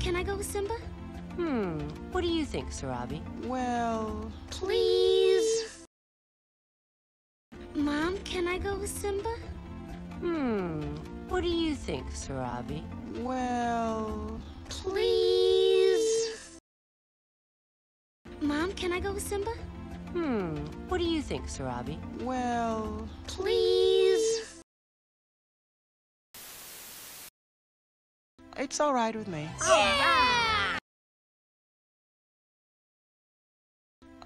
can I go with Simba? What do you think, Sarabi? Well... Please? Mom, can I go with Simba? What do you think, Sarabi? Well... Please? Mom, can I go with Simba? What do you think, Sarabi? Well... Please? It's all right with me. Yeah!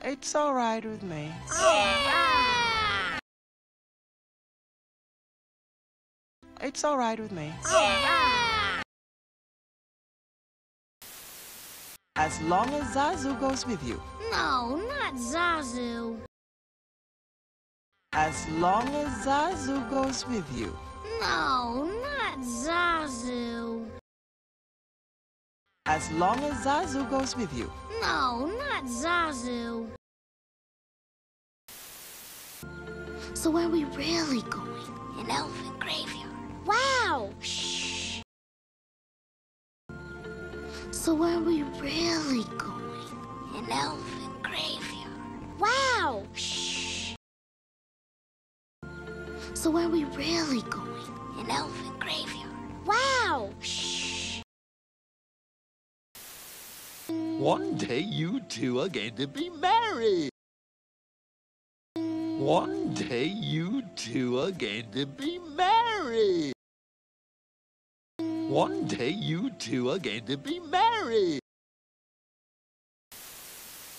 It's all right with me. Yeah! It's all right with me. Yeah! As long as Zazu goes with you. No, not Zazu. As long as Zazu goes with you. No, not Zazu. As long as Zazu goes with you. No, not Zazu. So where are we really going? An elephant graveyard. Wow! Shh. So where are we really going? An elephant graveyard. Wow! Shh. So where are we really going? An elephant graveyard. Wow! Shh. One day you two are going to be married. One day you two are going to be married. One day you two are going to be married.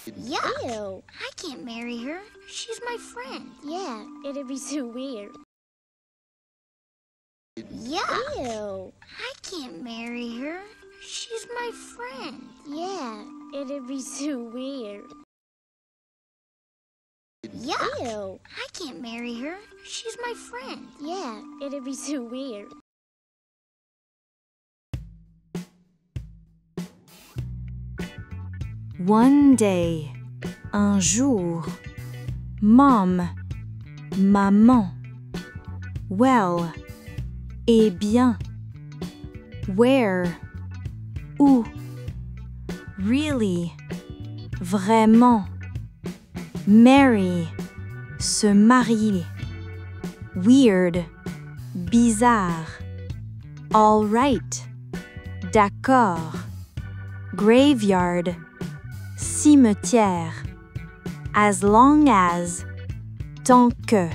Yuck! Ew. I can't marry her. She's my friend. Yeah, it'd be so weird. Yuck! Ew. I can't marry her. She's my friend. Yeah, it'd be so weird. Yuck! Ew. I can't marry her. She's my friend. Yeah, it'd be so weird. One day, un jour, mom, maman, well, eh bien, where, où, really, vraiment, marry, se marier, weird, bizarre, all right, d'accord, graveyard, cimetière, as long as, tant que.